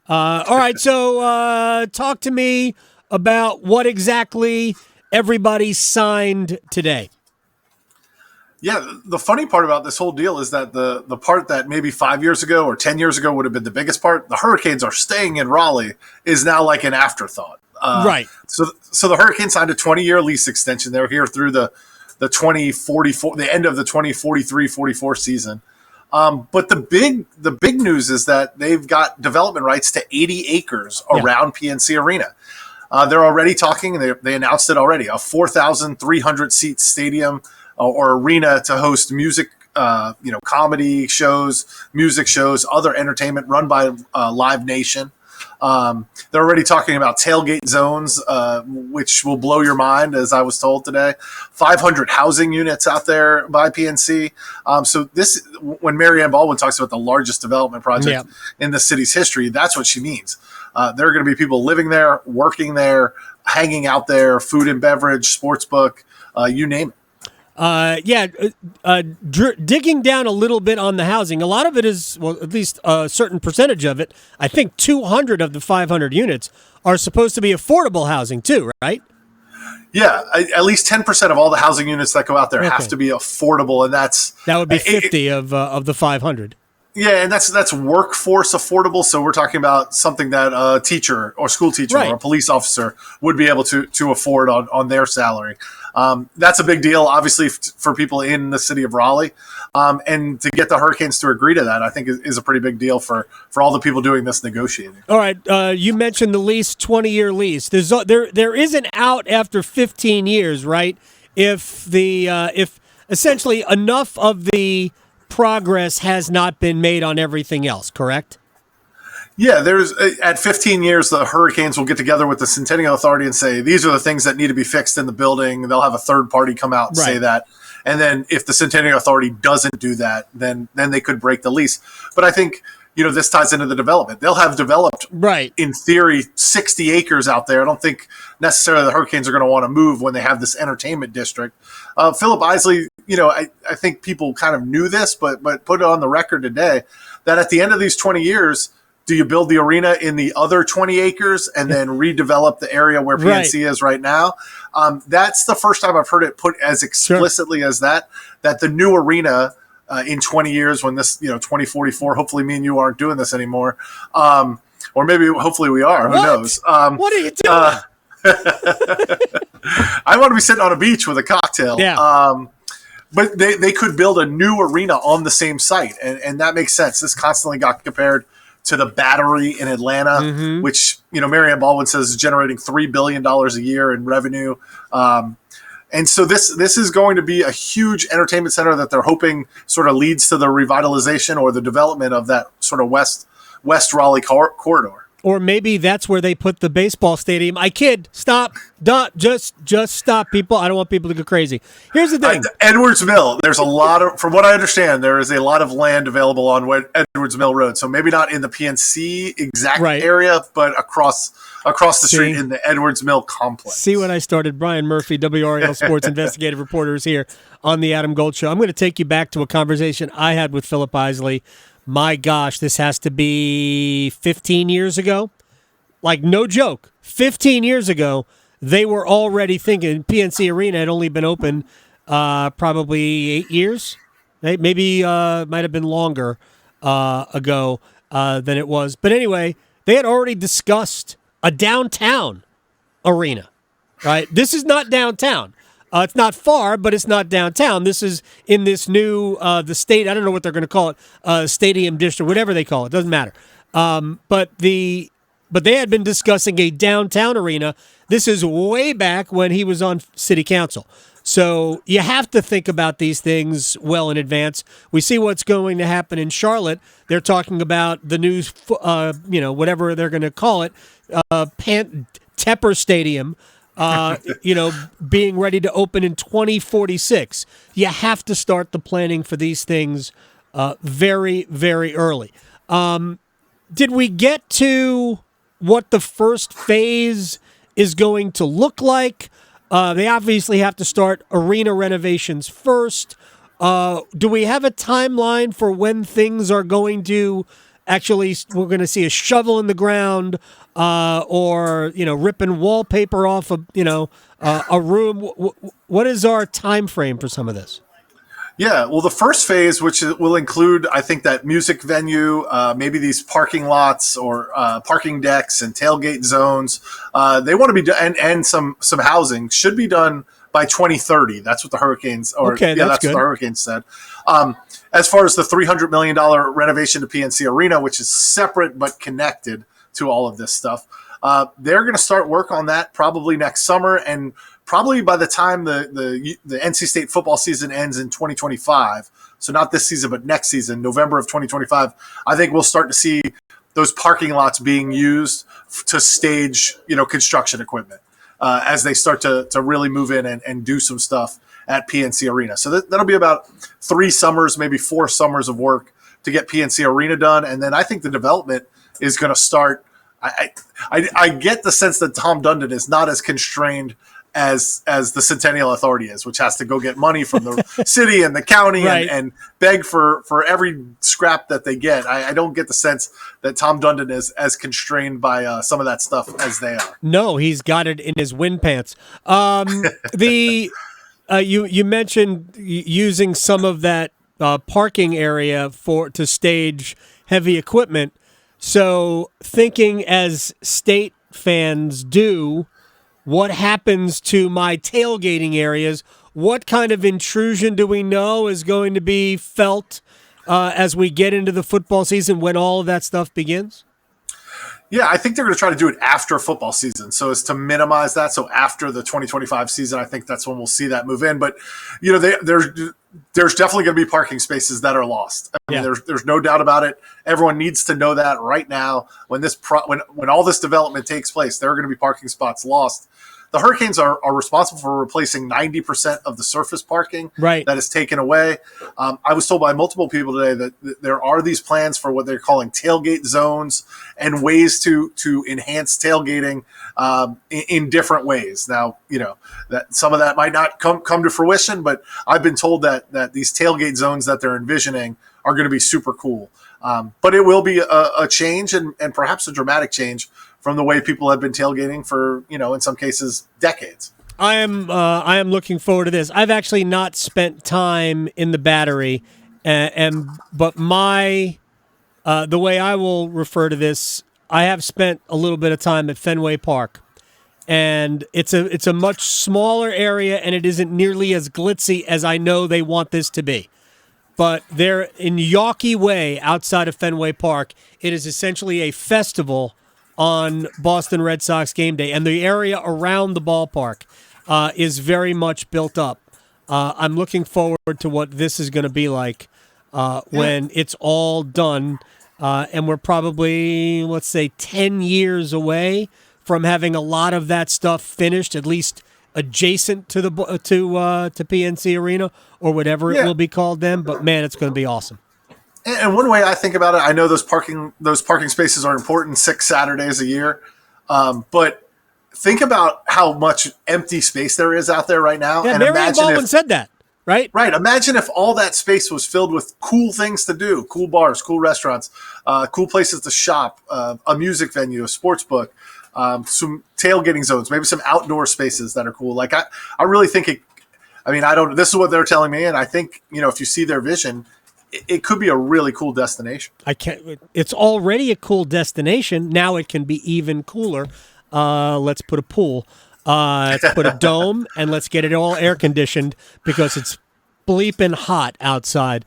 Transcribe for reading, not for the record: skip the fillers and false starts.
All right, so talk to me about what exactly everybody signed today. Yeah, the funny part about this whole deal is that the part that maybe 5 years ago or 10 years ago would have been the biggest part, the Hurricanes are staying in Raleigh, is now like an afterthought. Right. So the Hurricanes signed a 20-year lease extension. They're here through the 2044, the end of the 2043-44 season. But the big news is that they've got development rights to 80 acres around PNC Arena. They're already talking, they announced it already, a 4,300 seat stadium or arena to host music, comedy shows, music shows, other entertainment run by Live Nation. They're already talking about tailgate zones, which will blow your mind, as I was told today. 500 housing units out there by PNC. So this, when Mary Ann Baldwin talks about the largest development project in the city's history, that's what she means. There are going to be people living there, working there, hanging out there, food and beverage, sports book, you name it. Digging down a little bit on the housing, a lot of it is, well, at least a certain percentage of it, I think 200 of the 500 units are supposed to be affordable housing too, right? Yeah, at least 10% of all the housing units that go out there have to be affordable, and that would be 50 of the 500. Yeah, and that's workforce affordable. So we're talking about something that a teacher or school teacher or a police officer would be able to afford on their salary. That's a big deal, obviously, for people in the city of Raleigh. And to get the Hurricanes to agree to that, I think is a pretty big deal for all the people doing this negotiating. All right, you mentioned the lease, 20-year lease. There is an out after 15 years, right? If essentially enough of the progress has not been made on everything else, correct? Yeah, there's at 15 years, the Hurricanes will get together with the Centennial Authority and say, these are the things that need to be fixed in the building. They'll have a third party come out and say that. And then if the Centennial Authority doesn't do that, then they could break the lease. But I think, this ties into the development. They'll have developed, in theory, 60 acres out there. I don't think necessarily the Hurricanes are going to want to move when they have this entertainment district. Philip Isley, I think people kind of knew this, but put it on the record today that at the end of these 20 years, do you build the arena in the other 20 acres and then redevelop the area where PNC is right now? That's the first time I've heard it put as explicitly as that the new arena in 20 years, when this, 2044, hopefully me and you aren't doing this anymore. Or maybe, hopefully we are, who knows? What are you doing? I want to be sitting on a beach with a cocktail. Yeah. But they could build a new arena on the same site. And that makes sense. This constantly got compared to the Battery in Atlanta, which, Mary Ann Baldwin says is generating $3 billion a year in revenue. And so this is going to be a huge entertainment center that they're hoping sort of leads to the revitalization or the development of that sort of West Raleigh corridor. Or maybe that's where they put the baseball stadium. I kid. Stop. Just stop, people. I don't want people to go crazy. Here's the thing. Edwards Mill. There's a lot of, from what I understand, there is a lot of land available on Edwards Mill Road. So maybe not in the PNC exact area, but across the street in the Edwards Mill complex. See what I started? Brian Murphy, WRAL Sports Investigative Reporter, is here on the Adam Gold Show. I'm going to take you back to a conversation I had with Philip Isley. My gosh, this has to be 15 years ago. Like, no joke. 15 years ago, they were already thinking PNC Arena had only been open probably 8 years. Maybe might have been longer ago than it was. But anyway, they had already discussed a downtown arena, right? This is not downtown. It's not far, but it's not downtown. This is in this new, the state, I don't know what they're going to call it, stadium district, whatever they call it, doesn't matter. But they had been discussing a downtown arena. This is way back when he was on city council. So you have to think about these things well in advance. We see what's going to happen in Charlotte. They're talking about the new, whatever they're going to call it, Tepper Stadium, being ready to open in 2046. You have to start the planning for these things very, very early. Did we get to what the first phase is going to look like? They obviously have to start arena renovations first. Do we have a timeline for when things are going to actually we're going to see a shovel in the ground, or ripping wallpaper off of a room? What is our time frame for some of this? Yeah, well, the first phase, will include, I think, that music venue, maybe these parking lots or parking decks and tailgate zones. They want to be and some housing should be done by 2030. That's what the Hurricanes, that's what the Hurricanes said. As far as the $300 million renovation to PNC Arena, which is separate but connected to all of this stuff, they're going to start work on that probably next summer, and probably by the time the NC State football season ends in 2025, so not this season but next season, November of 2025, I think we'll start to see those parking lots being used to stage construction equipment as they start to really move in and do some stuff at PNC Arena. So that'll be about 3 summers, maybe 4 summers of work to get PNC Arena done, and then I think the development is going to start. I get the sense that Tom Dundon is not as constrained as the Centennial Authority is, which has to go get money from the city and the county right. and beg for every scrap that they get. I don't get the sense that Tom Dundon is as constrained by some of that stuff as they are. No, he's got it in his wind pants. You mentioned using some of that parking area to stage heavy equipment. So thinking as state fans do, what happens to my tailgating areas? What kind of intrusion do we know is going to be felt as we get into the football season when all of that stuff begins? Yeah, I think they're going to try to do it after football season, so as to minimize that. So after the 2025 season, I think that's when we'll see that move in. But there's definitely going to be parking spaces that are lost. I mean, there's no doubt about it. Everyone needs to know that right now. When when all this development takes place, there are going to be parking spots lost. The Hurricanes are responsible for replacing 90% of the surface parking that is taken away. I was told by multiple people today that there are these plans for what they're calling tailgate zones and ways to enhance tailgating in different ways. Now, that some of that might not come to fruition, but I've been told that these tailgate zones that they're envisioning are going to be super cool. But it will be a change and perhaps a dramatic change from the way people have been tailgating for, in some cases, decades. I am looking forward to this. I've actually not spent time in the Battery, but the way I will refer to this, I have spent a little bit of time at Fenway Park, and it's a much smaller area, and it isn't nearly as glitzy as I know they want this to be. But there, in Yawkey Way, outside of Fenway Park, it is essentially a festival on Boston Red Sox game day, and the area around the ballpark is very much built up. I'm looking forward to what this is going to be like when it's all done, and we're probably, let's say, 10 years away from having a lot of that stuff finished, at least adjacent to to PNC Arena or whatever it will be called then. But man, it's going to be awesome. And one way I think about it, I know those parking spaces are important 6 Saturdays a year, but think about how much empty space there is out there right now. Yeah, and Marion Baldwin said that, right? Right. Imagine if all that space was filled with cool things to do, cool bars, cool restaurants, cool places to shop, a music venue, a sports book, some tailgating zones, maybe some outdoor spaces that are cool. Like I really think this is what they're telling me, and I think, if you see their vision, it could be a really cool destination. It's already a cool destination. Now it can be even cooler. Let's put a pool. Let's put a dome, and let's get it all air conditioned because it's bleeping hot outside.